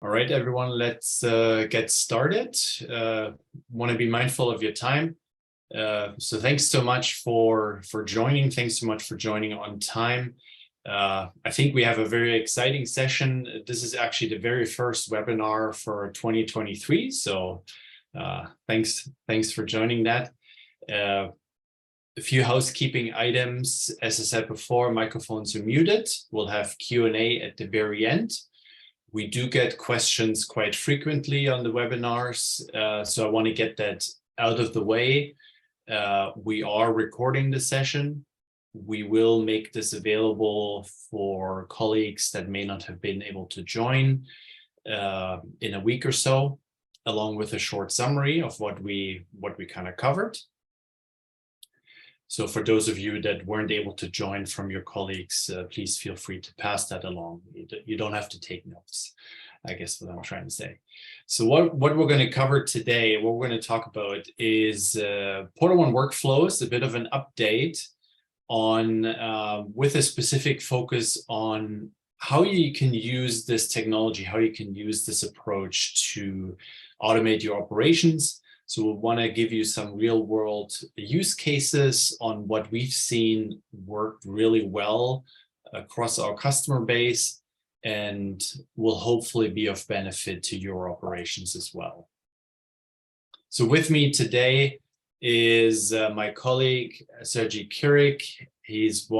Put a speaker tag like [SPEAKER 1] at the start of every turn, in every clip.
[SPEAKER 1] All right, everyone, let's get started. Want to be mindful of your time. So thanks so much for joining. Thanks so much for joining on time. I think we have a very exciting session. This is actually the very first webinar for 2023. So thanks for joining that. A few housekeeping items. As I said before, microphones are muted. We'll have Q&A at the very end. We do get questions quite frequently on the webinars, so I want to get that out of the way. We are recording the session. We will make this available for colleagues that may not have been able to join in a week or so, along with a short summary of what we kind of covered. So for those of you that weren't able to join from your colleagues, please feel free to pass that along. You don't have to take notes, I guess what I'm trying to say. So what we're going to cover today, what we're going to talk about is PortaOne Workflows, a bit of an update on, with a specific focus on how you can use this technology, how you can use this approach to automate your operations. So we'll want to give you some real world use cases on what we've seen work really well across our customer base and will hopefully be of benefit to your operations as well. So with me today is my colleague, Sergii Kirik. He's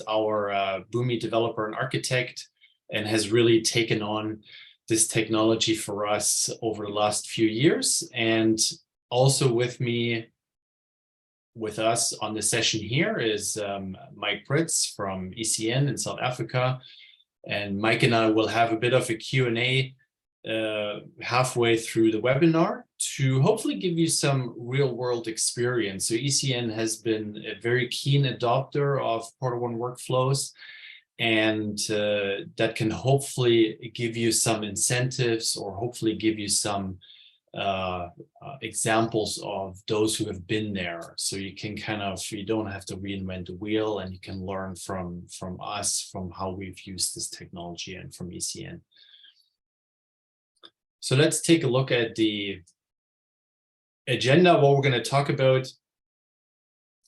[SPEAKER 1] our Boomi developer and architect and has really taken on this technology for us over the last few years. And also with us on the session here is Mike Britz from ECN in South Africa. And Mike and I will have a bit of a Q&A halfway through the webinar to hopefully give you some real world experience. So ECN has been a very keen adopter of PortaOne Workflows. And that can hopefully give you some incentives or hopefully give you some examples of those who have been there. So you can you don't have to reinvent the wheel and you can learn from us, from how we've used this technology and from ECN. So let's take a look at the agenda, what we're going to talk about.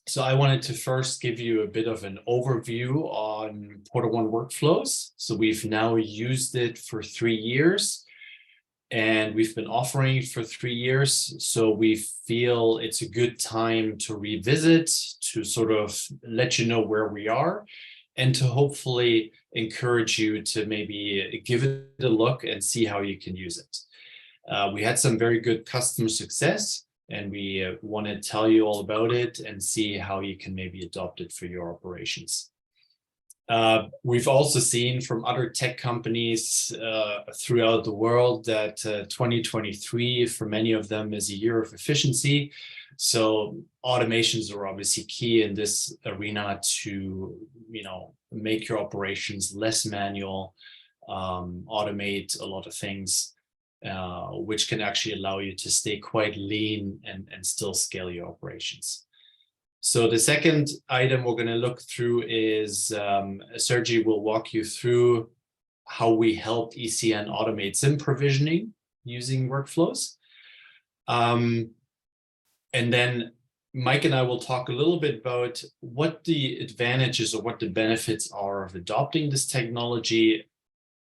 [SPEAKER 1] So I wanted to first give you a bit of an overview on PortaOne Workflows. So we've now used it for 3 years and we've been offering it for 3 years. So we feel it's a good time to revisit, to sort of let you know where we are and to hopefully encourage you to maybe give it a look and see how you can use it. We had some very good customer success. And we want to tell you all about it and see how you can maybe adopt it for your operations. We've also seen from other tech companies throughout the world that 2023, for many of them, is a year of efficiency. So automations are obviously key in this arena to, make your operations less manual, automate a lot of things. Which can actually allow you to stay quite lean and still scale your operations. So the second item we're going to look through is Sergii will walk you through how we help ECN automate SIM provisioning using workflows. And then Mike and I will talk a little bit about what the advantages or what the benefits are of adopting this technology.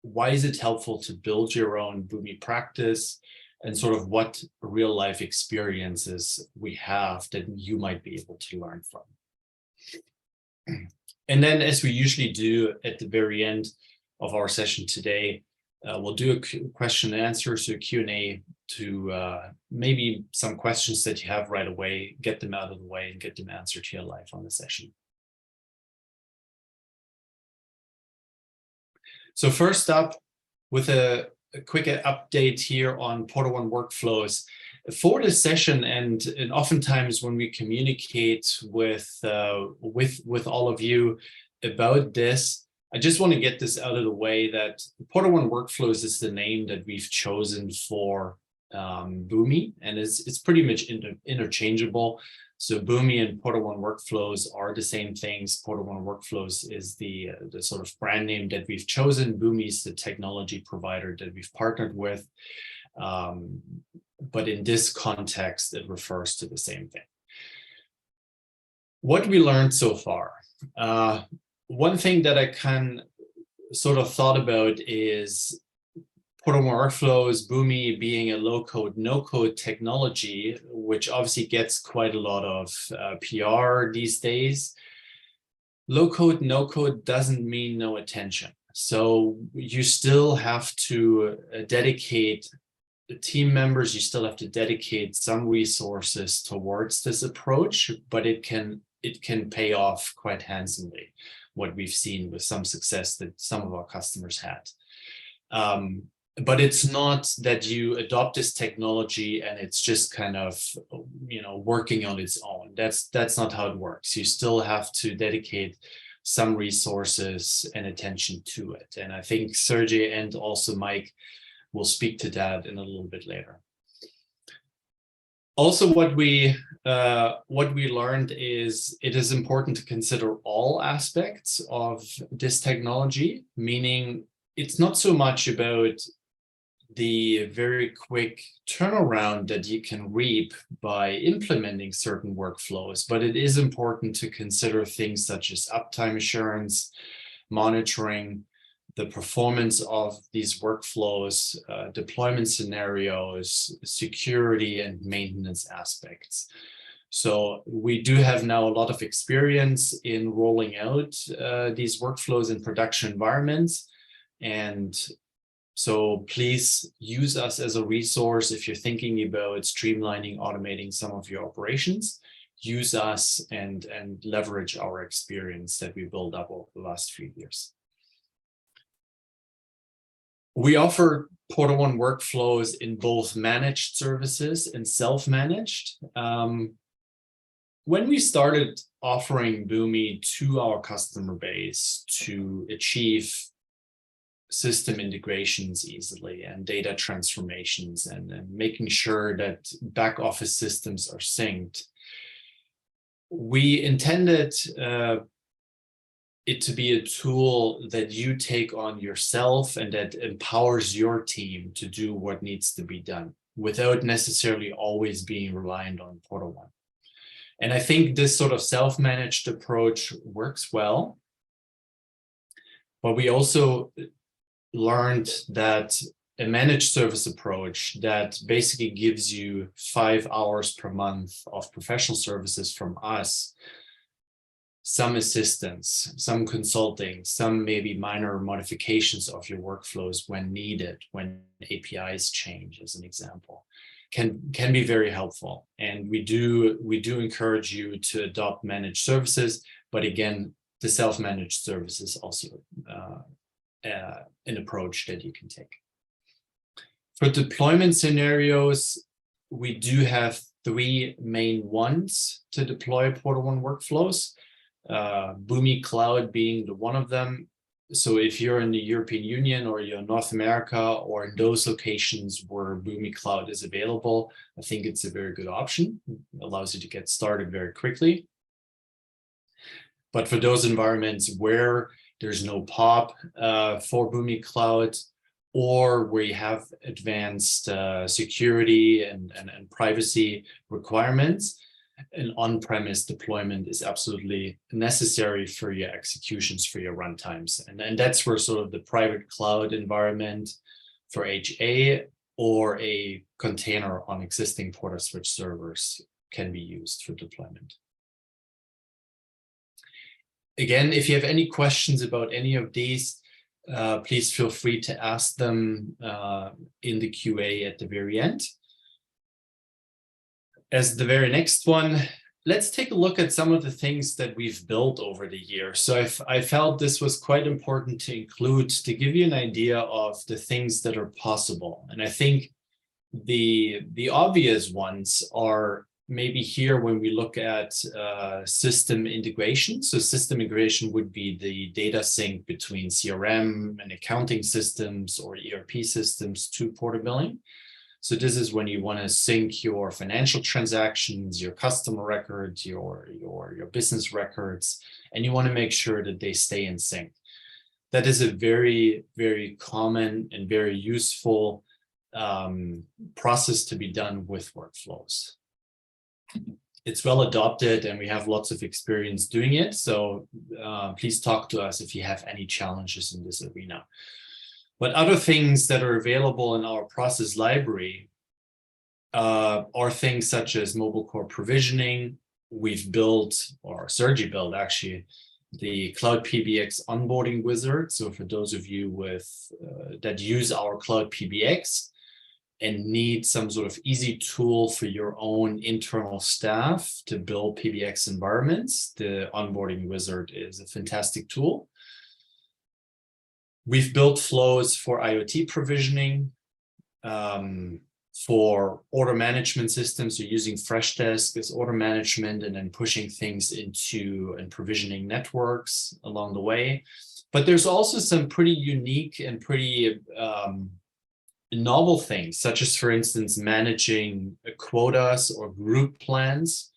[SPEAKER 1] Why is it helpful to build your own Boomi practice and sort of what real life experiences we have that you might be able to learn from. And then, as we usually do at the very end of our session today, we'll do a question and answer, so Q&A to maybe some questions that you have right away, get them out of the way and get them answered here live on the session. So first up, with a quick update here on PortaOne Workflows. For this session, and oftentimes when we communicate with all of you about this, I just want to get this out of the way that PortaOne Workflows is the name that we've chosen for Boomi, and it's pretty much interchangeable. So Boomi and PortaOne Workflows are the same things. PortaOne Workflows is the sort of brand name that we've chosen. Boomi is the technology provider that we've partnered with. But in this context, it refers to the same thing. What we learned so far. One thing that I can sort of thought about is PortaOne Workflows, Boomi being a low-code, no-code technology, which obviously gets quite a lot of PR these days. Low-code, no-code doesn't mean no attention. So you still have to dedicate the team members, you still have to dedicate some resources towards this approach, but it can pay off quite handsomely, what we've seen with some success that some of our customers had. But it's not that you adopt this technology and it's just kind of, working on its own. That's not how it works. You still have to dedicate some resources and attention to it. And I think Sergei and also Mike will speak to that in a little bit later. Also, what we learned is it is important to consider all aspects of this technology, meaning it's not so much about the very quick turnaround that you can reap by implementing certain workflows, but it is important to consider things such as uptime assurance, monitoring, the performance of these workflows, deployment scenarios, security and maintenance aspects. So we do have now a lot of experience in rolling out these workflows in production environments. And so please use us as a resource if you're thinking about streamlining, automating some of your operations. Use us and leverage our experience that we built up over the last few years. We offer PortaOne Workflows in both managed services and self-managed. When we started offering Boomi to our customer base to achieve system integrations easily and data transformations and making sure that back office systems are synced, we intended it to be a tool that you take on yourself and that empowers your team to do what needs to be done without necessarily always being reliant on PortaOne. And I think this sort of self-managed approach works well, but we also learned that a managed service approach that basically gives you 5 hours per month of professional services from us, some assistance, some consulting, some maybe minor modifications of your workflows when needed, when APIs change, as an example, can be very helpful. And we do encourage you to adopt managed services, but again, the self-managed service is also an approach that you can take. For deployment scenarios, we do have 3 main ones to deploy PortaOne Workflows. Boomi Cloud being the one of them. So if you're in the European Union or you're in North America or in those locations where Boomi Cloud is available, I think it's a very good option. It allows you to get started very quickly. But for those environments where there's no POP for Boomi Cloud, or where you have advanced security and privacy requirements, an on-premise deployment is absolutely necessary for your executions, for your runtimes. And that's where sort of the private cloud environment for HA or a container on existing PortaSwitch servers can be used for deployment. Again, if you have any questions about any of these, please feel free to ask them in the QA at the very end. As the very next one, let's take a look at some of the things that we've built over the years. So I felt this was quite important to include to give you an idea of the things that are possible. And I think the obvious ones are maybe here when we look at system integration. So system integration would be the data sync between CRM and accounting systems or ERP systems to Porta Billing. So this is when you want to sync your financial transactions, your customer records, your business records, and you want to make sure that they stay in sync. That is a very, very common and very useful process to be done with workflows. It's well adopted and we have lots of experience doing it. So please talk to us if you have any challenges in this arena. But other things that are available in our process library are things such as mobile core provisioning. We've built, or Sergii built actually, the Cloud PBX onboarding wizard. So for those of you that use our Cloud PBX and need some sort of easy tool for your own internal staff to build PBX environments, the onboarding wizard is a fantastic tool. We've built flows for IoT provisioning, for order management systems, so using Freshdesk as order management and then pushing things into and provisioning networks along the way. But there's also some pretty unique and pretty novel things, such as, for instance, managing quotas or group plans,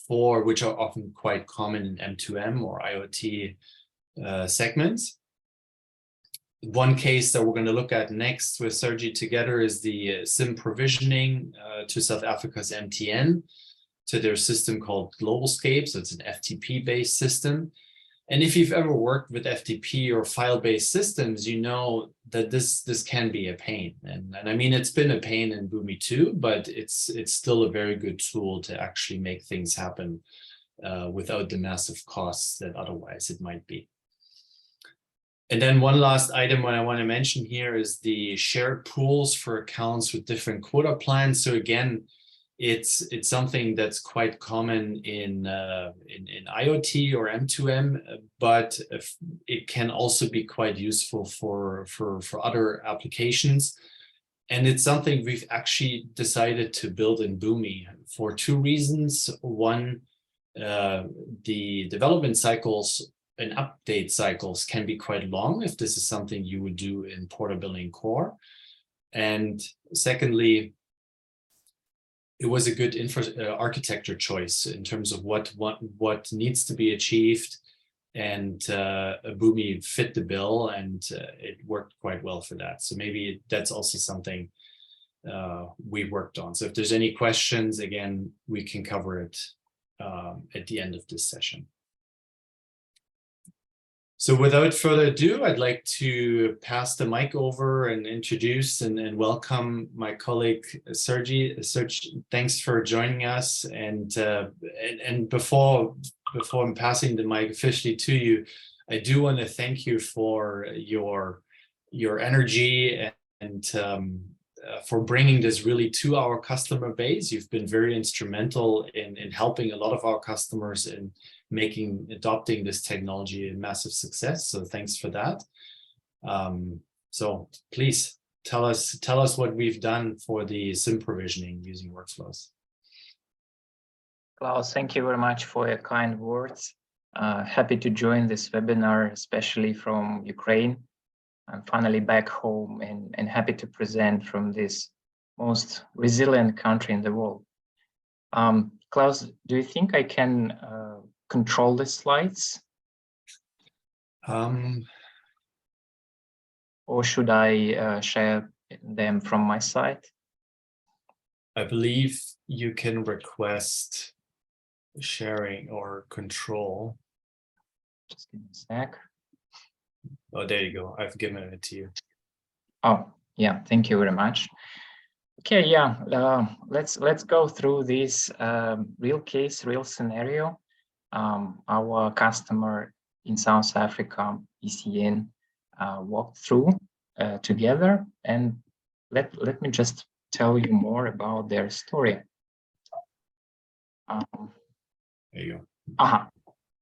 [SPEAKER 1] which are often quite common in M2M or IoT segments. One case that we're going to look at next with Sergii together is the SIM provisioning to South Africa's MTN, to their system called GlobalScape. So it's an FTP-based system. And if you've ever worked with FTP or file-based systems, you know that this can be a pain. And I mean, it's been a pain in Boomi too, but it's still a very good tool to actually make things happen without the massive costs that otherwise it might be. And then one last item I want to mention here is the shared pools for accounts with different quota plans. So again, it's something that's quite common in IoT or M2M, but it can also be quite useful for other applications. And it's something we've actually decided to build in Boomi for two reasons. One, the development cycles and update cycles can be quite long if this is something you would do in Portability Core. And secondly, it was a good architecture choice in terms of what needs to be achieved, and Boomi fit the bill, and it worked quite well for that. So maybe that's also something we worked on. So if there's any questions, again, we can cover it at the end of this session. So without further ado, I'd like to pass the mic over and introduce and welcome my colleague, Sergii. Sergii, thanks for joining us. And before I'm passing the mic officially to you, I do want to thank you for your energy and for bringing this really to our customer base. You've been very instrumental in helping a lot of our customers in adopting this technology a massive success. So thanks for that. So please tell us what we've done for the SIM provisioning using workflows.
[SPEAKER 2] Klaus, thank you very much for your kind words. Happy to join this webinar, especially from Ukraine. I'm finally back home and happy to present from this most resilient country in the world. Klaus, do you think I can control the slides? Or should I share them from my side?
[SPEAKER 1] I believe you can request sharing or control.
[SPEAKER 2] Just give me a sec.
[SPEAKER 1] Oh, there you go. I've given it to you.
[SPEAKER 2] Oh, yeah. Thank you very much. Okay, yeah. Let's go through this real scenario. Our customer in South Africa, ECN, walked through together, and let me just tell you more about their story.
[SPEAKER 1] There you go.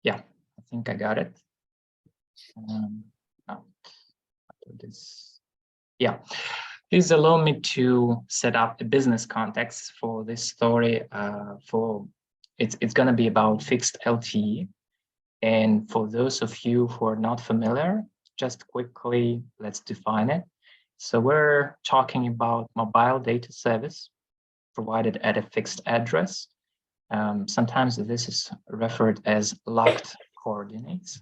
[SPEAKER 2] Yeah, I think I got it. Yeah, please allow me to set up the business context for this story. It's going to be about fixed LTE. And for those of you who are not familiar, just quickly, let's define it. So we're talking about mobile data service provided at a fixed address. Sometimes this is referred as locked coordinates.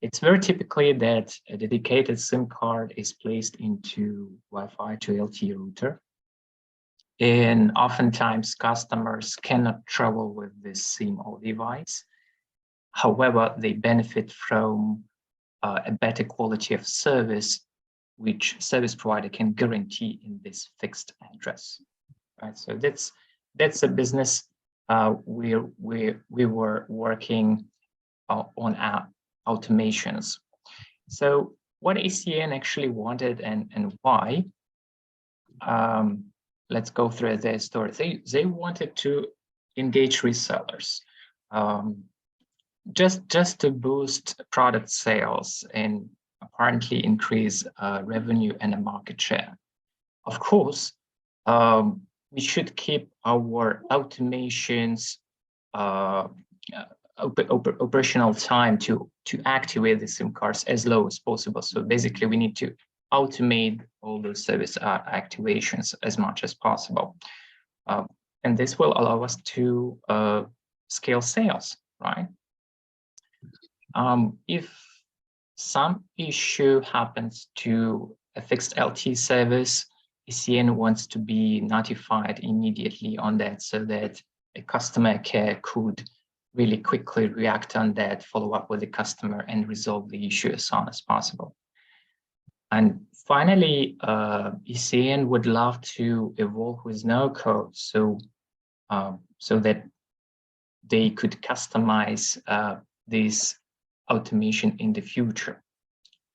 [SPEAKER 2] It's very typically that a dedicated SIM card is placed into Wi-Fi to LTE router. And oftentimes customers cannot travel with this SIM or device. However, they benefit from a better quality of service, which service provider can guarantee in this fixed address. Right, so that's a business we were working on our automations. So what ECN actually wanted and why? Let's go through their story. They wanted to engage resellers, just to boost product sales and apparently increase revenue and a market share. Of course, we should keep our automations operational time to activate the SIM cards as low as possible. So basically, we need to automate all those service activations as much as possible. And this will allow us to scale sales, right? If some issue happens to a fixed LTE service, ECN wants to be notified immediately on that so that a customer care could really quickly react on that, follow up with the customer and resolve the issue as soon as possible. And finally, ECN would love to evolve with no code so that they could customize this automation in the future.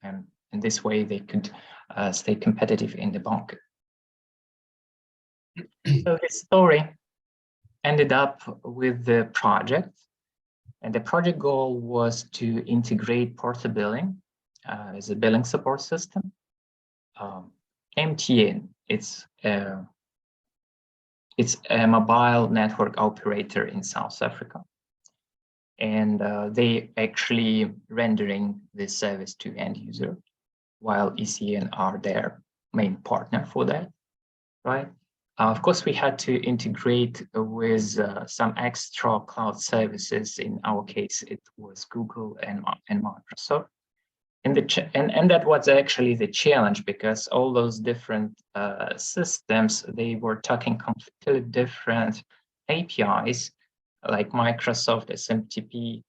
[SPEAKER 2] And in this way, they could stay competitive in the market. So this story ended up with the project. And the project goal was to integrate Porta billing as a billing support system. MTN, it's a mobile network operator in South Africa. And they actually rendering this service to end user, while ECN are their main partner for that, right? Of course, we had to integrate with some extra cloud services. In our case, it was Google and Microsoft. And that was actually the challenge, because all those different systems, they were talking completely different APIs, like Microsoft SMTP,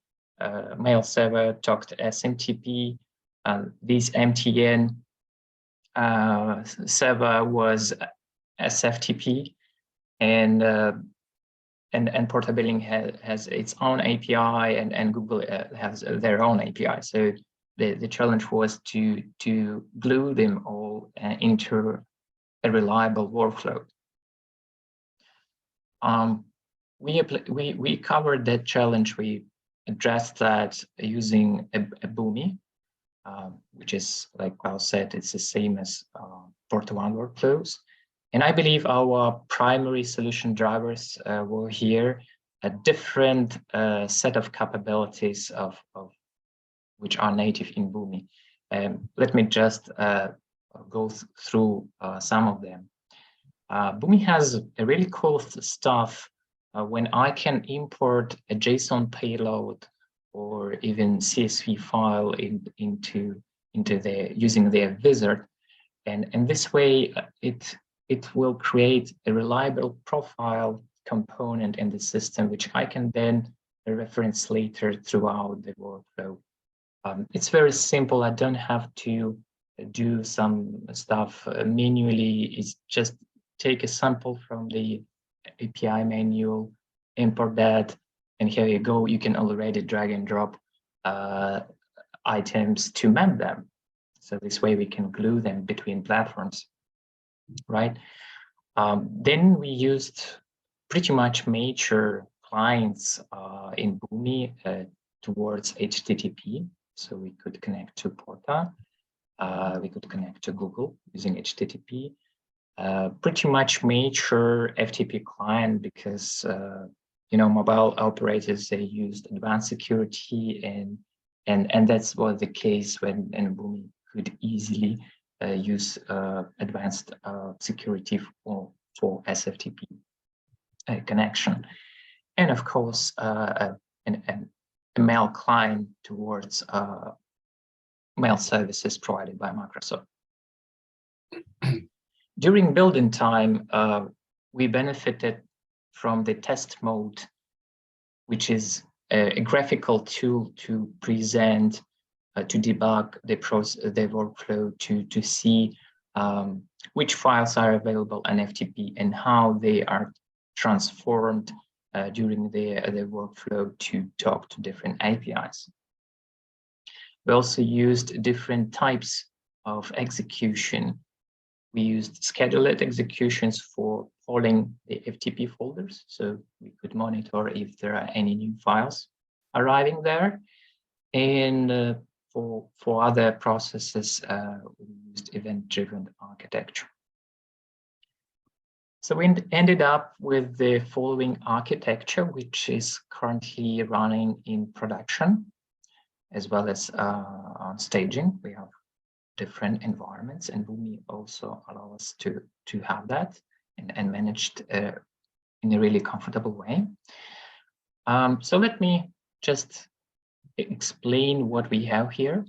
[SPEAKER 2] mail server talked SMTP, this MTN server was SFTP, and Porta billing has its own API, and Google has their own API. So the challenge was to glue them all into a reliable workflow. We covered that challenge. We addressed that using a Boomi, which is, like Klaus said, it's the same as PortaOne Workflows. And I believe our primary solution drivers were here, a different set of capabilities of which are native in Boomi. Let me just go through some of them. Boomi has a really cool stuff when I can import a JSON payload or even CSV file into using their wizard, and this way it will create a reliable profile component in the system, which I can then reference later throughout the workflow. It's very simple. I don't have to do some stuff manually. It's just take a sample from the API manual, import that, and here you go. You can already drag and drop items to map them. So this way we can glue them between platforms, right? Then we used pretty much major clients in Boomi towards HTTP. So we could connect to Porta, we could connect to Google using HTTP. Pretty much major FTP client, because mobile operators, they used advanced security, and that's what the case when Boomi could easily use advanced security for SFTP connection. And of course, a mail client towards mail services provided by Microsoft. During building time, we benefited from the test mode, which is a graphical tool to present, to debug the workflow, to see which files are available on FTP and how they are transformed during the workflow to talk to different APIs. We also used different types of execution. We used scheduled executions for polling the FTP folders, so we could monitor if there are any new files arriving there. And for other processes, we used event-driven architecture. So we ended up with the following architecture, which is currently running in production, as well as on staging. We have different environments, and Boomi also allows us to have that and managed in a really comfortable way. So let me just explain what we have here.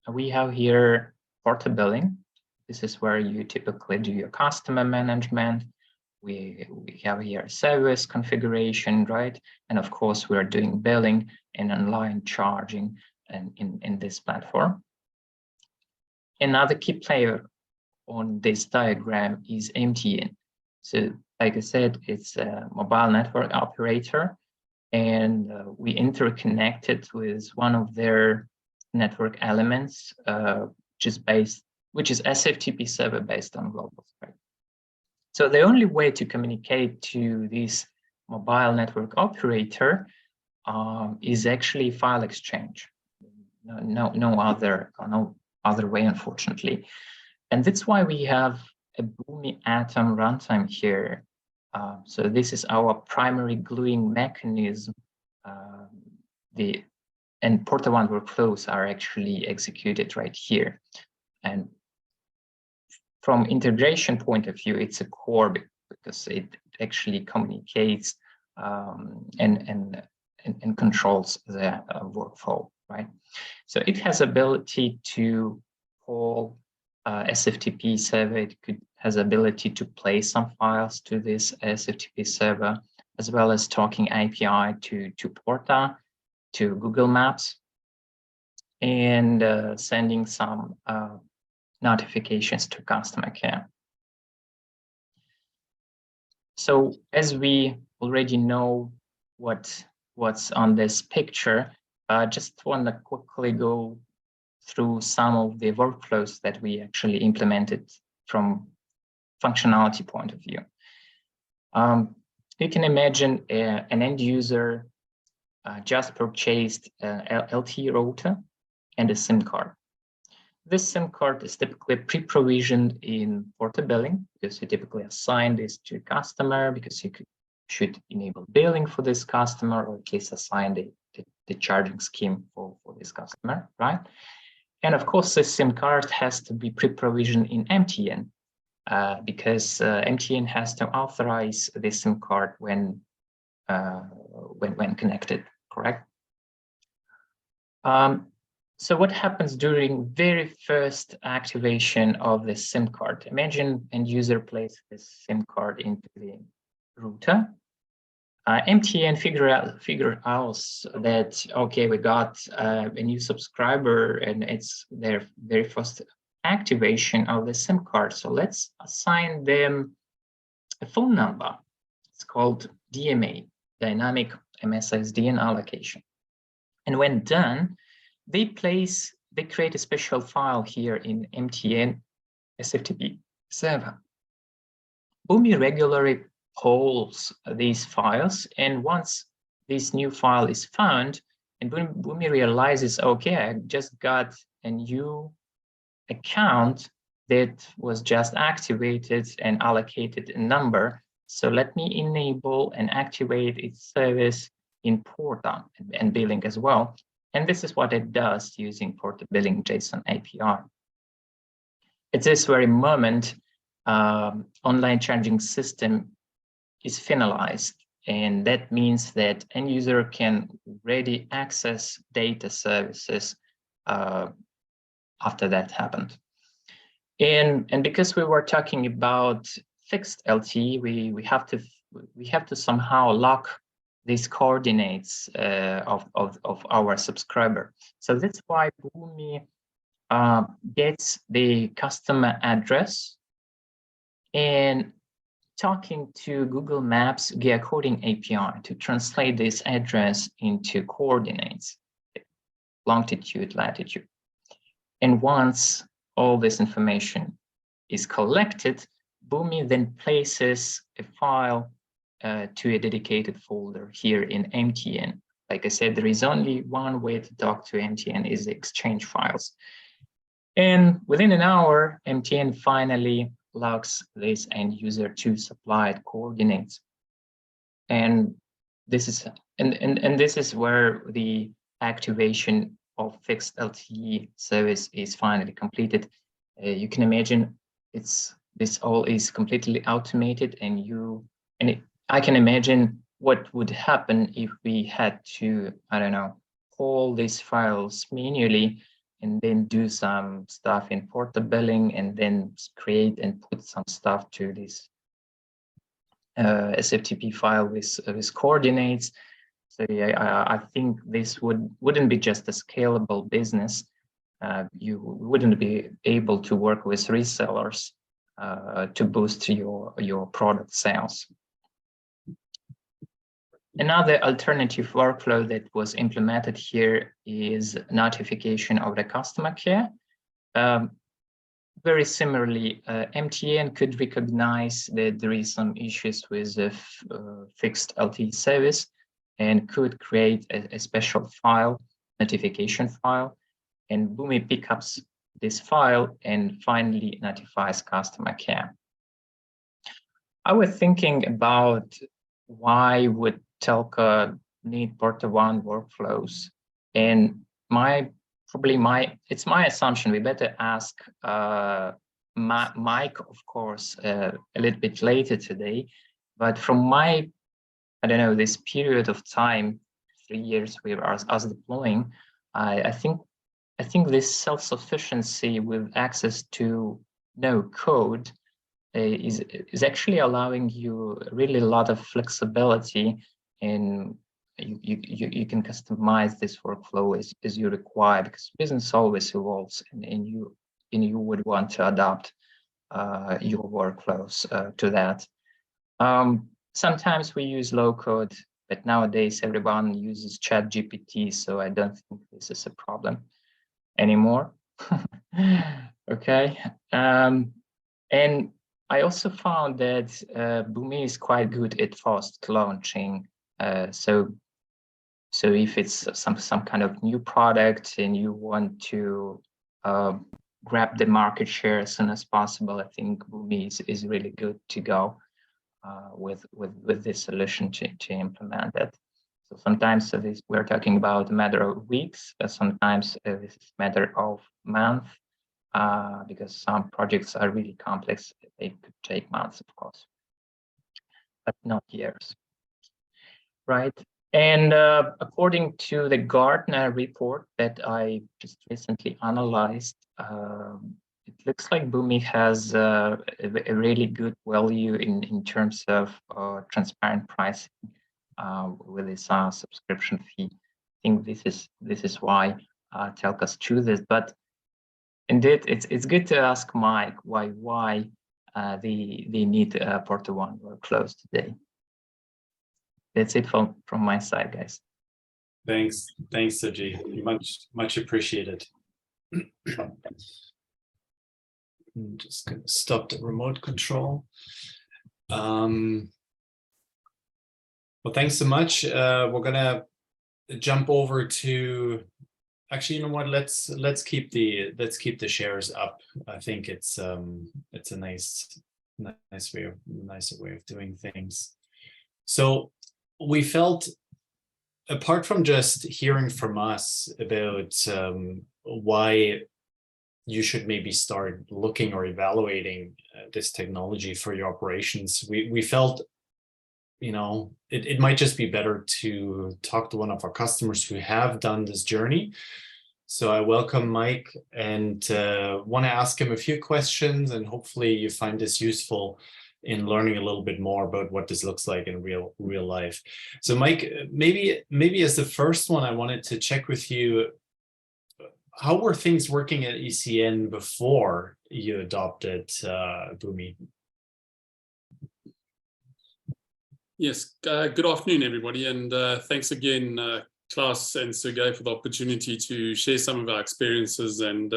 [SPEAKER 2] We have here portabiling. This is where you typically do your customer management. We have here service configuration, right? And of course, we're doing billing and online charging in this platform. Another key player on this diagram is MTN. So like I said, it's a mobile network operator, and we interconnected with one of their network elements, which is SFTP server based on global spread. So the only way to communicate to this mobile network operator is actually file exchange. No other way, unfortunately. And that's why we have a Boomi Atom runtime here. So this is our primary gluing mechanism. And PortaOne workflows are actually executed right here. And from integration point of view, it's a core because it actually communicates and controls the workflow, right? So it has ability to call SFTP server. It has ability to play some files to this SFTP server, as well as talking API to Porta, to Google Maps, and sending some notifications to customer care. So as we already know what's on this picture, just want to quickly go through some of the workflows that we actually implemented from functionality point of view. You can imagine an end user just purchased an LTE router and a SIM card. This SIM card is typically pre-provisioned in portabilling because you typically assign this to a customer because you should enable billing for this customer, or at least assign the charging scheme for this customer, right? And of course, the SIM card has to be pre-provisioned in MTN because MTN has to authorize the SIM card when connected, correct? So what happens during very first activation of the SIM card? Imagine end user places this SIM card into the router. MTN figure out that, okay, we got a new subscriber and it's their very first activation of the SIM card. So let's assign them a phone number. It's called DMA, Dynamic MSSDN Allocation. And when done, they create a special file here in MTN SFTP server. Boomi regularly polls these files, and once this new file is found, and Boomi realizes, okay, I just got a new account that was just activated and allocated a number, so let me enable and activate its service in Porta and billing as well. And this is what it does using Porta Billing JSON API. at this very moment, online charging system is finalized. And that means that end user can already access data services after that happened. And because we were talking about fixed LTE, we have to somehow lock these coordinates of our subscriber. So that's why Boomi gets the customer address and talking to Google Maps geocoding API to translate this address into coordinates, longitude, latitude. And once all this information is collected, Boomi then places a file to a dedicated folder here in MTN. Like I said, there is only one way to talk to MTN is the exchange files. And within an hour, MTN finally logs this end user to supplied coordinates. And this is this is where the activation of fixed LTE service is finally completed. You can imagine this all is completely automated, and I can imagine what would happen if we had to, I don't know, call these files manually and then do some stuff in Porta billing and then create and put some stuff to this SFTP file with coordinates. So yeah, I think this wouldn't be just a scalable business. You wouldn't be able to work with resellers to boost your product sales. Another alternative workflow that was implemented here is notification of the customer care. Very similarly, MTN could recognize that there is some issues with the fixed LTE service and could create a special file, notification file, and Boomi picks up this file and finally notifies customer care. I was thinking about why would telco need PortaOne Workflows, and it's my assumption. We better ask Mike, of course, a little bit later today. But from my, I don't know, this period of time, 3 years we were us deploying, I think this self-sufficiency with access to no code is actually allowing you really a lot of flexibility, and you can customize this workflow as you require, because business always evolves, and you would want to adapt your workflows to that. Sometimes we use low code, but nowadays everyone uses ChatGPT, so I don't think this is a problem anymore. Okay, and I also found that Boomi is quite good at fast launching. So if it's some kind of new product and you want to grab the market share as soon as possible, I think Boomi is really good to go with this solution to implement it. So sometimes we're talking about a matter of weeks, but sometimes this is a matter of months, because some projects are really complex. They could take months, of course, but not years, right? And according to the Gartner report that I just recently analyzed, it looks like Boomi has a really good value in terms of transparent pricing with its subscription fee. I think this is why telcos choose this. But indeed, it's good to ask Mike why they need PortaOne Workflows today. That's it from my side, guys.
[SPEAKER 1] Thanks, Sergii. Much appreciated. I'm just going to stop the remote control. Well, thanks so much. We're gonna jump over to. Actually, you know what? Let's keep the shares up. I think it's a nicer way of doing things. So we felt, apart from just hearing from us about why you should maybe start looking or evaluating this technology for your operations. We felt, it might just be better to talk to one of our customers who have done this journey. So I welcome Mike and want to ask him a few questions, and hopefully you find this useful in learning a little bit more about what this looks like in real life. So Mike, maybe as the first one, I wanted to check with you, how were things working at ECN before you adopted Boomi?
[SPEAKER 3] Yes, good afternoon, everybody, and thanks again, Klaus and Sergei, for the opportunity to share some of our experiences and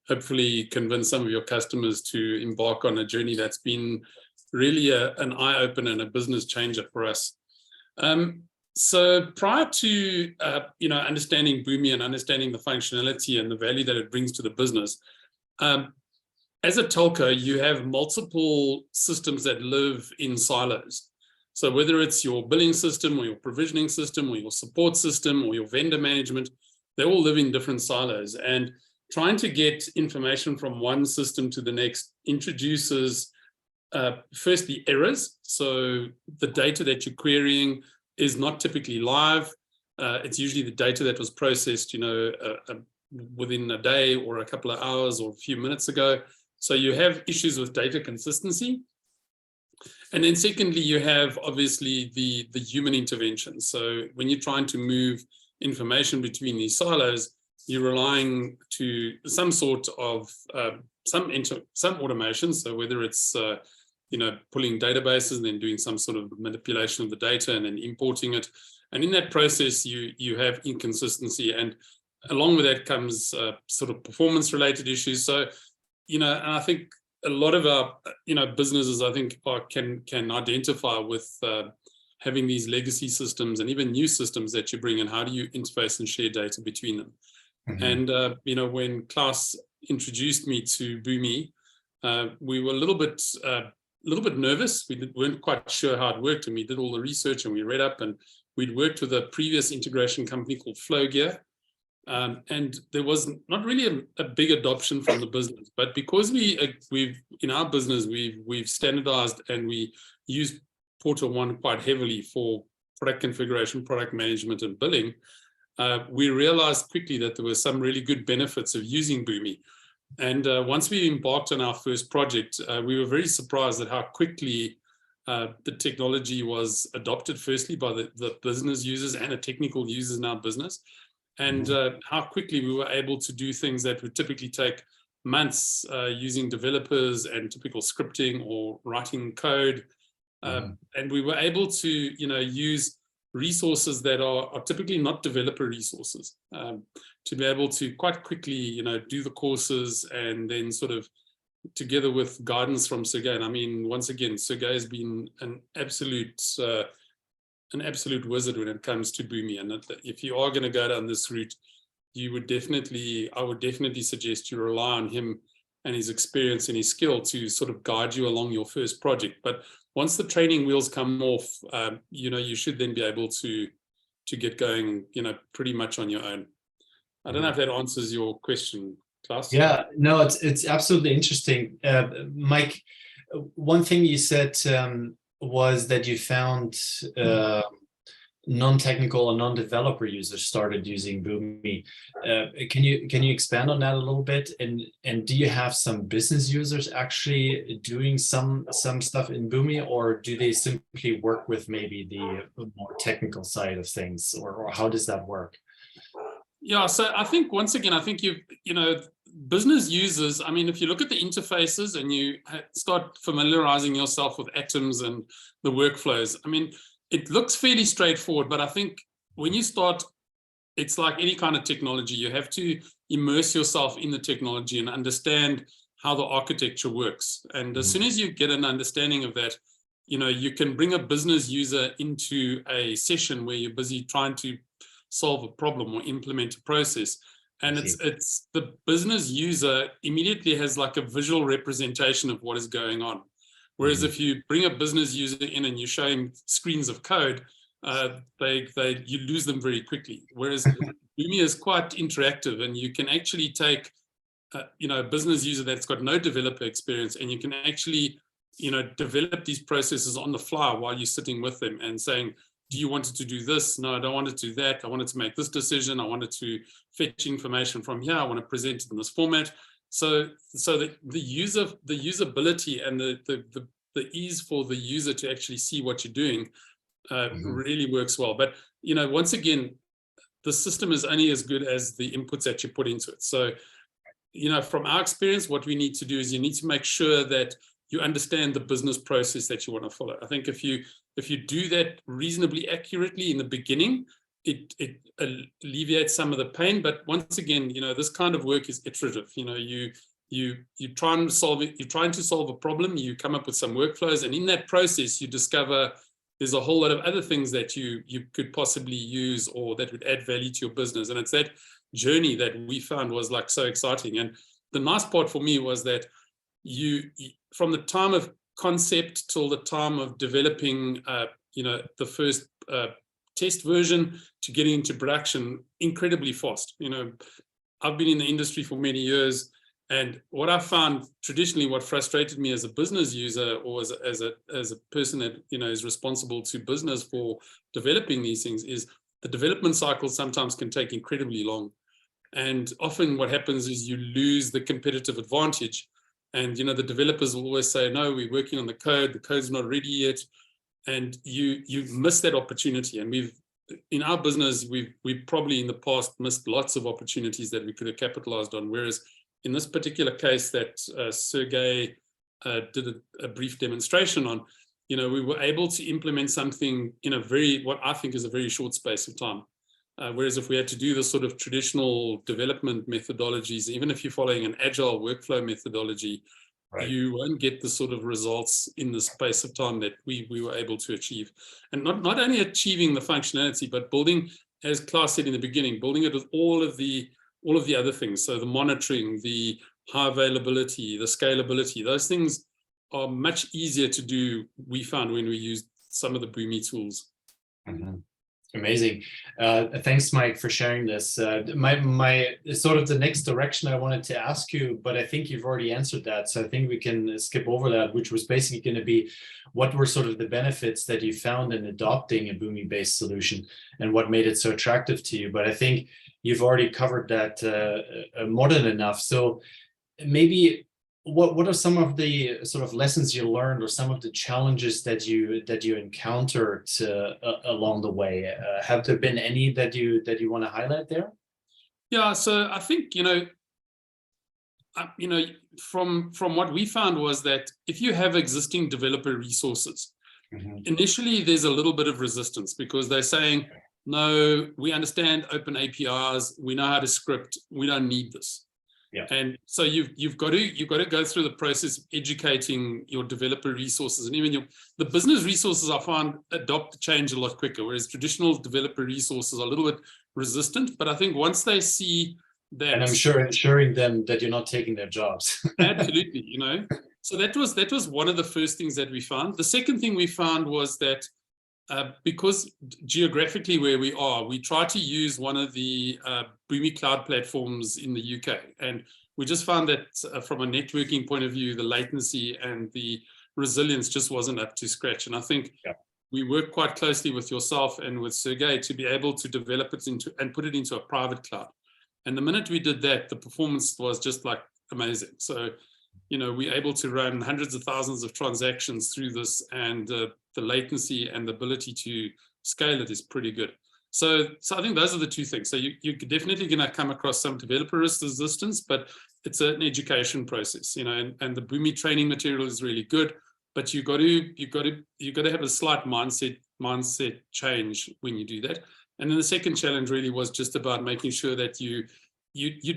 [SPEAKER 3] hopefully convince some of your customers to embark on a journey that's been really an eye-opener and a business changer for us. So prior to understanding Boomi and understanding the functionality and the value that it brings to the business, as a telco, you have multiple systems that live in silos. So whether it's your billing system or your provisioning system or your support system or your vendor management, they all live in different silos. And trying to get information from one system to the next introduces firstly errors. So the data that you're querying is not typically live. It's usually the data that was processed, within a day or a couple of hours or a few minutes ago. So you have issues with data consistency. And then secondly, you have obviously the human intervention. So when you're trying to move information between these silos, you're relying to some sort of some automation. So whether it's pulling databases and then doing some sort of manipulation of the data and then importing it, and in that process you have inconsistency, and along with that comes sort of performance-related issues. So and I think a lot of our businesses, I think, can identify with having these legacy systems and even new systems that you bring in. How do you interface and share data between them? Mm-hmm. And when Klaus introduced me to Boomi, we were a little bit nervous. We weren't quite sure how it worked, and we did all the research and we read up, and we'd worked with a previous integration company called Flowgear. And there was not really a big adoption from the business, but because we've in our business we've standardized and we use PortaOne quite heavily for product configuration, product management, and billing, we realized quickly that there were some really good benefits of using Boomi. And once we embarked on our first project, we were very surprised at how quickly the technology was adopted, firstly by the business users and the technical users in our business. And how quickly we were able to do things that would typically take months using developers and typical scripting or writing code. And we were able to, use resources that are typically not developer resources, to be able to quite quickly, do the courses, and then sort of together with guidance from Sergei. And I mean, once again, Sergei has been an absolute wizard when it comes to Boomi. And if you are going to go down this route, I would definitely suggest you rely on him and his experience and his skill to sort of guide you along your first project. But once the training wheels come off, you should then be able to get going, pretty much on your own. I don't know if that answers your question, Klaus.
[SPEAKER 1] Yeah, no, it's absolutely interesting. Mike, one thing you said was that you found non-technical and non-developer users started using Boomi. Can you expand on that a little bit? And do you have some business users actually doing some stuff in Boomi, or do they simply work with maybe the more technical side of things, or how does that work?
[SPEAKER 3] Yeah, so I think once again, business users, I mean, if you look at the interfaces and you start familiarizing yourself with atoms and the workflows, I mean, it looks fairly straightforward, but I think when you start, it's like any kind of technology. You have to immerse yourself in the technology and understand how the architecture works. And as soon as you get an understanding of that, you can bring a business user into a session where you're busy trying to solve a problem or implement a process. And it's the business user immediately has like a visual representation of what is going on. Whereas if you bring a business user in and you show him screens of code, you lose them very quickly. Whereas Boomi is quite interactive, and you can actually take a business user that's got no developer experience, and you can actually, develop these processes on the fly while you're sitting with them and saying, do you want it to do this? No, I don't want it to do that. I wanted to make this decision. I wanted to fetch information from here. I want to present it in this format. So the usability and the ease for the user to actually see what you're doing really works well. But, once again, the system is only as good as the inputs that you put into it. So, from our experience, what we need to do is you need to make sure that you understand the business process that you want to follow. I think if you do that reasonably accurately in the beginning, it alleviates some of the pain. But once again, this kind of work is iterative. You try and solve it. You're trying to solve a problem. You come up with some workflows, and in that process, you discover there's a whole lot of other things that you could possibly use or that would add value to your business. And it's that journey that we found was like so exciting. And the nice part for me was that you from the time of concept till the time of developing, the first test version to getting into production incredibly fast. I've been in the industry for many years, and what I found traditionally, what frustrated me as a business user or as a person that is responsible to business for developing these things, is the development cycle sometimes can take incredibly long, and often what happens is you lose the competitive advantage. And the developers will always say, no, we're working on the code's not ready yet, and you miss that opportunity. And in our business, we've probably in the past missed lots of opportunities that we could have capitalized on. Whereas in this particular case that Sergei did a brief demonstration on, we were able to implement something in what I think is a very short space of time. Whereas if we had to do the sort of traditional development methodologies, even if you're following an agile workflow methodology, right, you won't get the sort of results in the space of time that we were able to achieve. And not only achieving the functionality, but building, as Klaus said in the beginning, building it with all of the other things. So the monitoring, the high availability, the scalability, those things are much easier to do, we found, when we used some of the Boomi tools.
[SPEAKER 1] Mm-hmm. Amazing. Thanks, Mike, for sharing this. My sort of the next direction I wanted to ask you, but I think you've already answered that. So I think we can skip over that, which was basically going to be, what were sort of the benefits that you found in adopting a Boomi-based solution and what made it so attractive to you? But I think you've already covered that more than enough. So maybe what are some of the sort of lessons you learned, or some of the challenges that you encountered along the way? Have there been any that you want to highlight there?
[SPEAKER 3] Yeah, so I think from what we found was that if you have existing developer resources, initially there's a little bit of resistance, because they're saying, no, we understand open APIs, we know how to script, we don't need this. Yeah. And so you've got to go through the process of educating your developer resources, and even the business resources, I find, adopt change a lot quicker, whereas traditional developer resources are a little bit resistant. But I think once they see that,
[SPEAKER 1] and I'm sure ensuring them that you're not taking their jobs.
[SPEAKER 3] Absolutely, So that was one of the first things that we found. The second thing we found was that because geographically where we are, we try to use one of the Boomi cloud platforms in the UK. And we just found that from a networking point of view, the latency and the resilience just wasn't up to scratch. And I think we worked quite closely with yourself and with Sergei to be able to develop it and put it into a private cloud. And the minute we did that, the performance was just like amazing. So, we're able to run hundreds of thousands of transactions through this, and the latency and the ability to scale it is pretty good. So I think those are the two things. So you're definitely going to come across some developer resistance, but it's an education process, and the Boomi training material is really good, but you got to have a slight mindset change when you do that. And then the second challenge really was just about making sure that you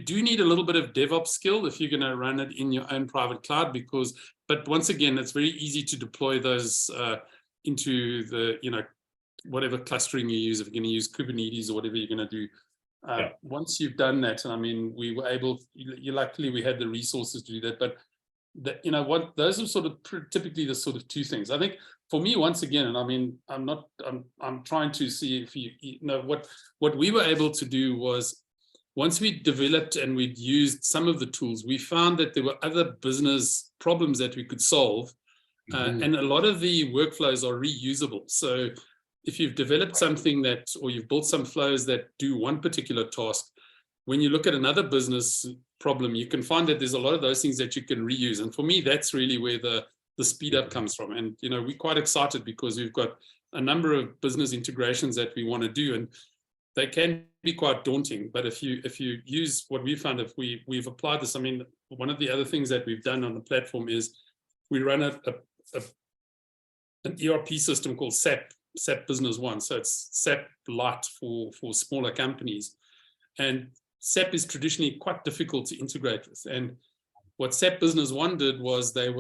[SPEAKER 3] do need a little bit of DevOps skill if you're going to run it in your own private cloud, but once again, it's very easy to deploy those into the, whatever clustering you use, if you're going to use Kubernetes or whatever you're going to do. Once you've done that, and I mean, we were able, luckily we had the resources to do that, but those are sort of typically the sort of two things. I think for me, once again, and I mean, I'm trying to see if what we were able to do was once we developed and we'd used some of the tools, we found that there were other business problems that we could solve. And a lot of the workflows are reusable. So if you've developed something that, or you've built some flows that do one particular task, when you look at another business problem, you can find that there's a lot of those things that you can reuse. And for me, that's really where the speed up comes from. And, you know, we're quite excited because we've got a number of business integrations that we want to do, and they can be quite daunting. But if you use what we found, if we've applied this, I mean, one of the other things that we've done on the platform is we run an ERP system called SAP Business One. So it's SAP Lite for smaller companies. And SAP is traditionally quite difficult to integrate with. And what SAP Business One did was they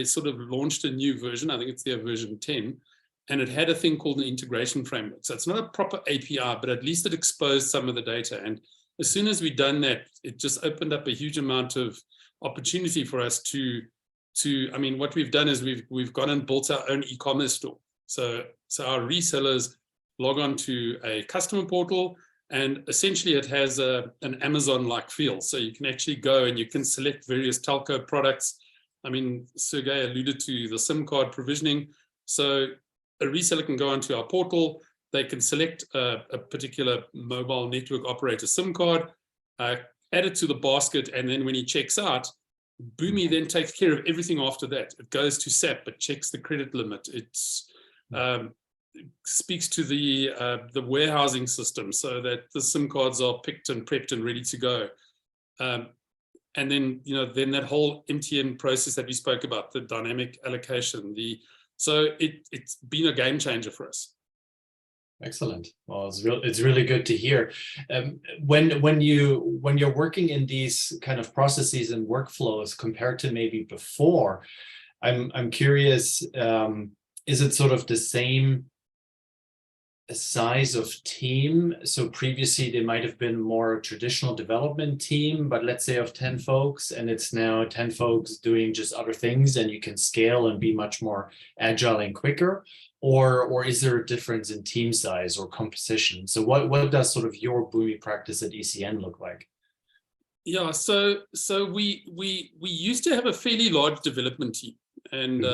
[SPEAKER 3] sort of launched a new version. I think it's their version 10. And it had a thing called an integration framework. So it's not a proper API, but at least it exposed some of the data. And as soon as we'd done that, it just opened up a huge amount of opportunity for us to I mean, what we've done is we've gone and built our own e-commerce store. So our resellers log on to a customer portal, and essentially it has an Amazon-like feel. So you can actually go and you can select various telco products. I mean, Sergei alluded to the SIM card provisioning. So a reseller can go onto our portal, they can select a particular mobile network operator SIM card, add it to the basket, and then when he checks out, Boomi then takes care of everything after that. It goes to SAP, it checks the credit limit, it speaks to the warehousing system so that the SIM cards are picked and prepped and ready to go. And then, you know, then that whole MTN process that we spoke about, the dynamic allocation, so it's been a game changer for us.
[SPEAKER 1] Excellent. Well, it's really good to hear. When you're working in these kind of processes and workflows compared to maybe before, I'm curious, is it sort of the same size of team? So previously they might have been more traditional development team, but let's say of 10 folks, and it's now 10 folks doing just other things, and you can scale and be much more agile and quicker. Or is there a difference in team size or composition? So what does sort of your Boomi practice at ECN look like?
[SPEAKER 3] Yeah, so we used to have a fairly large development team, and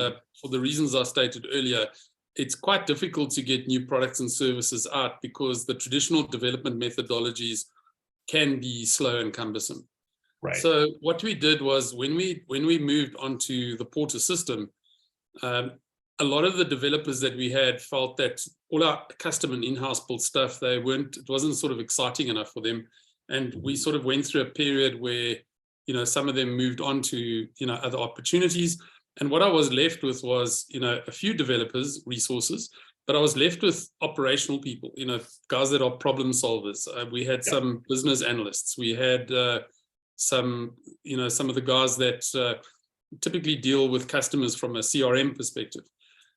[SPEAKER 3] for the reasons I stated earlier, it's quite difficult to get new products and services out because the traditional development methodologies can be slow and cumbersome. Right. So what we did was when we moved onto the Porta system, a lot of the developers that we had felt that all our custom and in-house built stuff, it wasn't sort of exciting enough for them. And we sort of went through a period where, you know, some of them moved on to, you know, other opportunities. And what I was left with was, you know, a few developers, resources, but I was left with operational people, you know, guys that are problem solvers. We had some business analysts. We had some of the guys that typically deal with customers from a CRM perspective.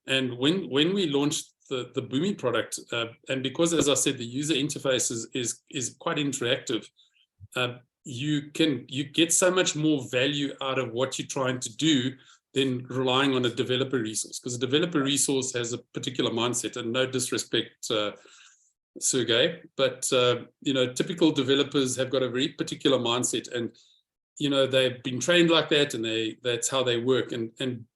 [SPEAKER 3] And when we launched the Boomi product, and because, as I said, the user interface is quite interactive, you get so much more value out of what you're trying to do than relying on a developer resource, because a developer resource has a particular mindset, and no disrespect, Sergei, but you know, typical developers have got a very particular mindset, and you know, they've been trained like that, and that's how they work. And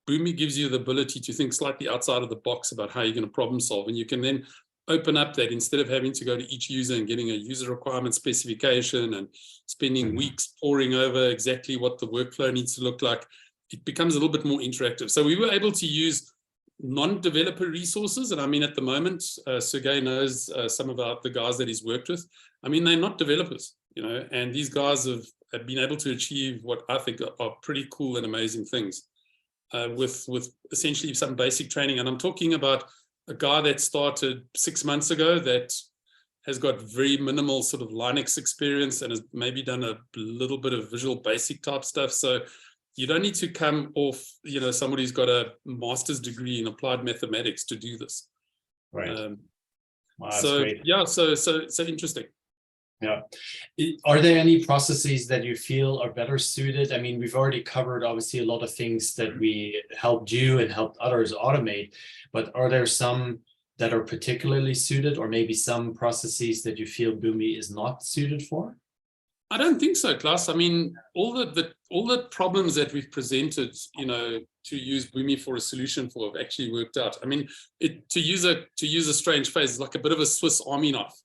[SPEAKER 3] Boomi gives you the ability to think slightly outside of the box about how you're going to problem solve, and you can then open up that instead of having to go to each user and getting a user requirement specification and spending weeks poring over exactly what the workflow needs to look like. It becomes a little bit more interactive. So we were able to use non-developer resources. And I mean, at the moment, Sergei knows some of the guys that he's worked with. I mean, they're not developers, you know, and these guys have been able to achieve what I think are pretty cool and amazing things with essentially some basic training. And I'm talking about a guy that started 6 months ago that has got very minimal sort of Linux experience and has maybe done a little bit of Visual Basic type stuff. So you don't need to come off, you know, somebody who's got a master's degree in applied mathematics to do this.
[SPEAKER 1] Right.
[SPEAKER 3] Wow, so great. Yeah, so interesting.
[SPEAKER 1] Yeah. Are there any processes that you feel are better suited? I mean, we've already covered obviously a lot of things that we helped you and helped others automate, but are there some that are particularly suited, or maybe some processes that you feel Boomi is not suited for?
[SPEAKER 3] I don't think so, Klaus. I mean, all the problems that we've presented, you know, to use Boomi for a solution for have actually worked out. I mean, to use a strange phrase, it's like a bit of a Swiss Army knife.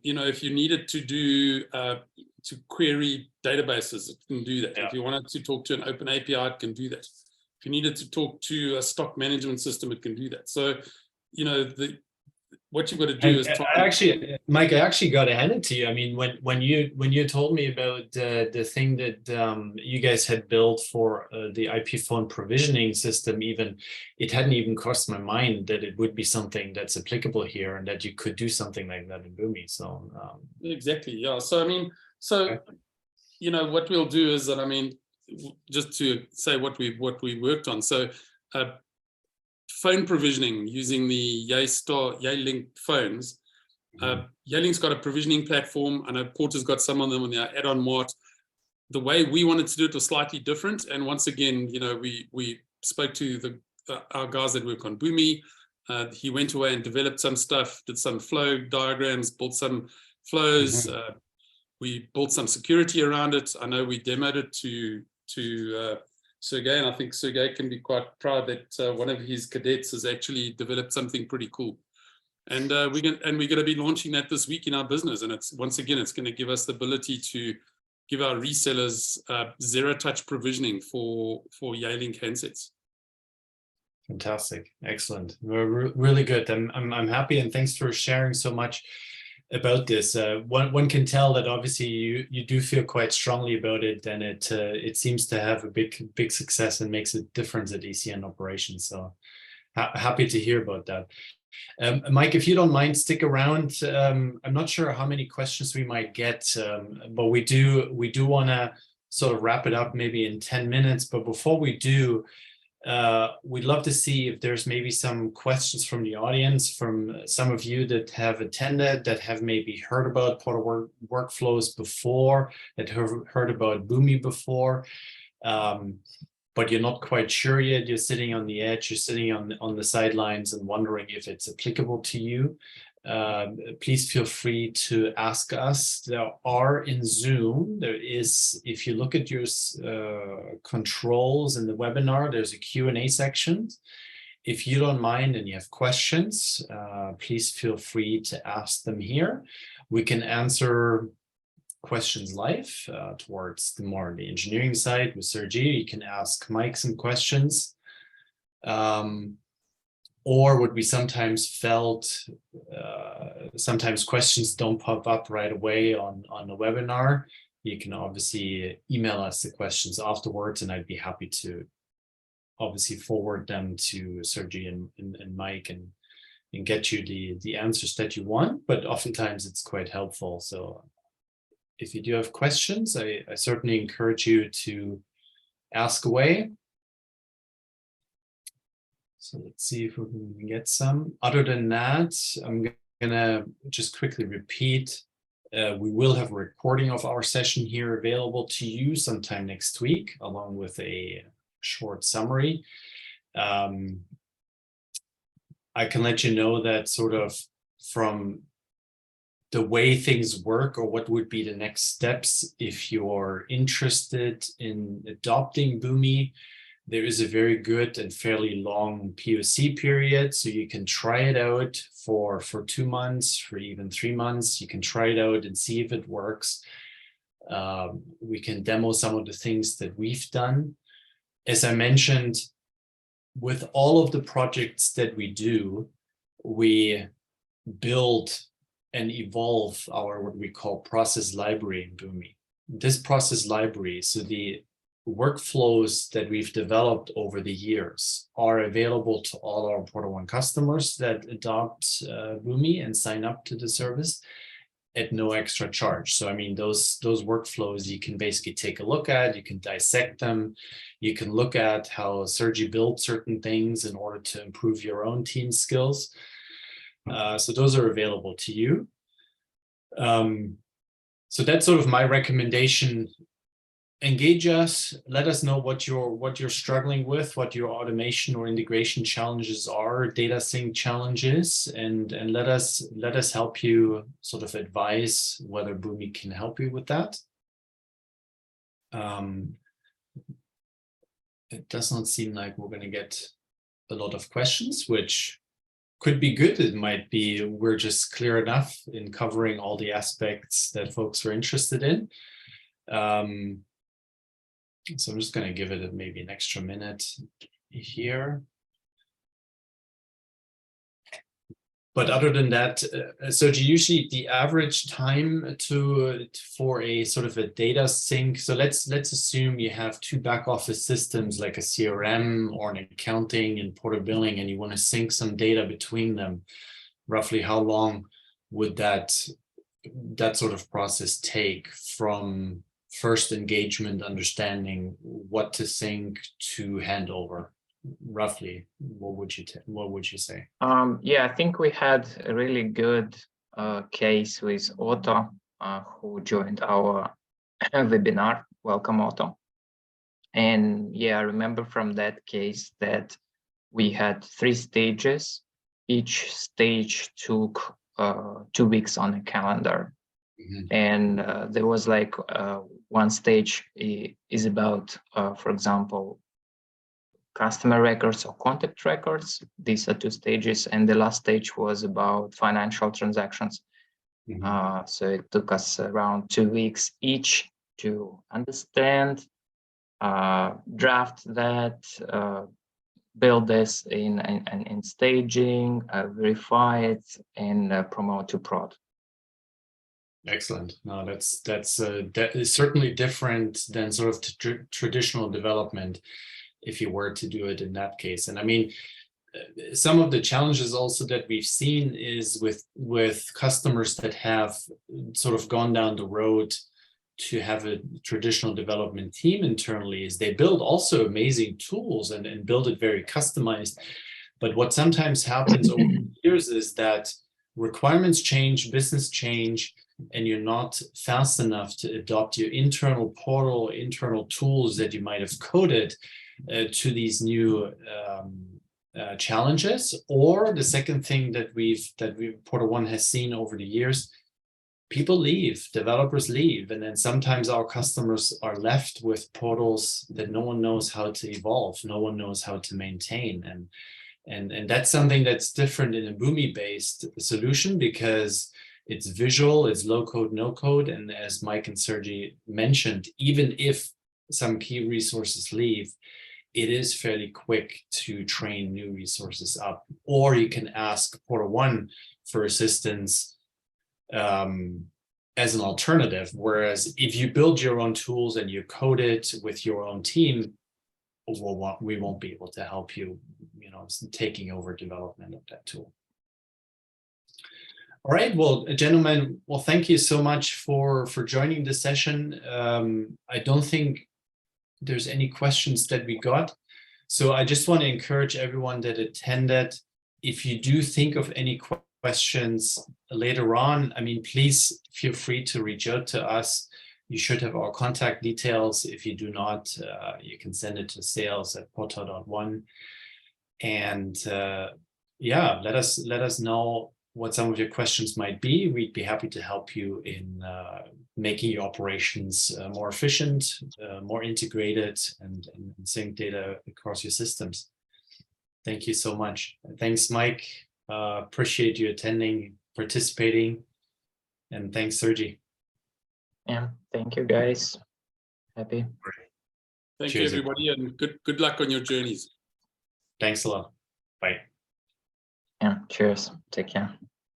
[SPEAKER 3] You know, if you needed to do to query databases, it can do that.
[SPEAKER 1] Yeah.
[SPEAKER 3] If you wanted to talk to an open API, it can do that. If you needed to talk to a stock management system, it can do that. So, you know, what you've got to do is
[SPEAKER 1] actually, Mike, I actually got to hand it to you. I mean, when you told me about the thing that you guys had built for the IP phone provisioning system, even it hadn't even crossed my mind that it would be something that's applicable here and that you could do something like that in Boomi. So
[SPEAKER 3] exactly, yeah. So I mean, so you know, what we'll do is that, I mean, just to say what we worked on. So phone provisioning using the Yealink phones. Yealink's got a provisioning platform. I know Porta's got some of them on their add-on mart. The way we wanted to do it was slightly different. And once again, you know, we spoke to our guys that work on Boomi. He went away and developed some stuff, did some flow diagrams, built some flows. We built some security around it. I know we demoed it to Sergei, and I think Sergei can be quite proud that one of his cadets has actually developed something pretty cool. And we're going to be launching that this week in our business. And it's, once again, it's going to give us the ability to give our resellers zero-touch provisioning for Yealink handsets.
[SPEAKER 1] Fantastic, excellent, really good. I'm happy, and thanks for sharing so much about this. One can tell that obviously you do feel quite strongly about it, and it seems to have a big success and makes a difference at ECN operations. So happy to hear about that. Mike, if you don't mind, stick around. I'm not sure how many questions we might get, but we do want to sort of wrap it up maybe in 10 minutes. But before we do, we'd love to see if there's maybe some questions from the audience, from some of you that have attended, that have maybe heard about PortaOne Workflows before, that have heard about Boomi before, but you're not quite sure yet. You're sitting on the edge, you're sitting on the sidelines and wondering if it's applicable to you. Please feel free to ask us. There are in Zoom, there is, if you look at your controls in the webinar, there's a Q&A section. If you don't mind and you have questions, please feel free to ask them here. We can answer questions live towards the engineering side with Sergii. You can ask Mike some questions. Or what we sometimes felt, sometimes questions don't pop up right away on the webinar. You can obviously email us the questions afterwards, and I'd be happy to obviously forward them to Sergii and Mike and get you the answers that you want. But oftentimes it's quite helpful. So if you do have questions, I certainly encourage you to ask away. So let's see if we can get some. Other than that, I'm gonna just quickly repeat. We will have a recording of our session here available to you sometime next week, along with a short summary. I can let you know that sort of from the way things work, or what would be the next steps if you're interested in adopting Boomi. There is a very good and fairly long POC period, so you can try it out for 2 months, for even 3 months. You can try it out and see if it works. We can demo some of the things that we've done. As I mentioned, with all of the projects that we do, we build and evolve our what we call process library in Boomi. This process library, so the workflows that we've developed over the years, are available to all our PortaOne customers that adopt Boomi and sign up to the service at no extra charge. So I mean, those workflows you can basically take a look at, you can dissect them, you can look at how Sergii built certain things in order to improve your own team skills. So those are available to you. So that's sort of my recommendation engage us. Let us know what you're struggling with, what your automation or integration challenges are, data sync challenges, and let us help you sort of advise whether Boomi can help you with that. It does not seem like we're going to get a lot of questions, which could be good. It might be we're just clear enough in covering all the aspects that folks are interested in. So I'm just going to give it maybe an extra minute here. But other than that, Sergii, usually the average time for a sort of a data sync. So let's assume you have two back office systems like a CRM or an accounting and Porter billing, and you want to sync some data between them. Roughly how long would that sort of process take from first engagement, understanding what to sync to handover? Roughly, what would you say?
[SPEAKER 2] Yeah, I think we had a really good case with Otto, who joined our webinar. Welcome, Otto. And yeah, I remember from that case that we had 3 stages. Each stage took 2 weeks on a calendar. Mm-hmm. And there was like one stage is about, for example, customer records or contact records. These are 2 stages, and the last stage was about financial transactions. Mm-hmm. So it took us around 2 weeks each to understand, draft that, build this in staging, verify it, and promote to prod.
[SPEAKER 1] Excellent. No, that is certainly different than sort of traditional development, if you were to do it in that case. And I mean, some of the challenges also that we've seen is with customers that have sort of gone down the road to have a traditional development team internally, is they build also amazing tools and build it very customized. But what sometimes happens over the years is that requirements change, business change, and you're not fast enough to adopt your internal portal, internal tools that you might have coded to these new challenges. Or the second thing that PortaOne has seen over the years, people leave, developers leave, and then sometimes our customers are left with portals that no one knows how to evolve, no one knows how to maintain, and that's something that's different in a Boomi-based solution, because it's visual, it's low code, no code, and as Mike and Sergii mentioned, even if some key resources leave, it is fairly quick to train new resources up. Or you can ask PortaOne for assistance as an alternative. Whereas if you build your own tools and you code it with your own team, we won't be able to help you, taking over development of that tool. All right, well, gentlemen, well, thank you so much for joining the session. I don't think there's any questions that we got. So I just want to encourage everyone that attended, if you do think of any questions later on, I mean, please feel free to reach out to us. You should have our contact details. If you do not, you can send it to sales@porta.one. And yeah, let us know what some of your questions might be. We'd be happy to help you in making your operations more efficient, more integrated, and sync data across your systems. Thank you so much. Thanks, Mike. Appreciate you attending, participating, and thanks, Sergii.
[SPEAKER 2] Yeah, thank you, guys. Happy.
[SPEAKER 3] Thank
[SPEAKER 1] Cheers,
[SPEAKER 3] you, everybody, and good luck on your journeys.
[SPEAKER 1] Thanks a lot. Bye.
[SPEAKER 2] Yeah, cheers. Take care.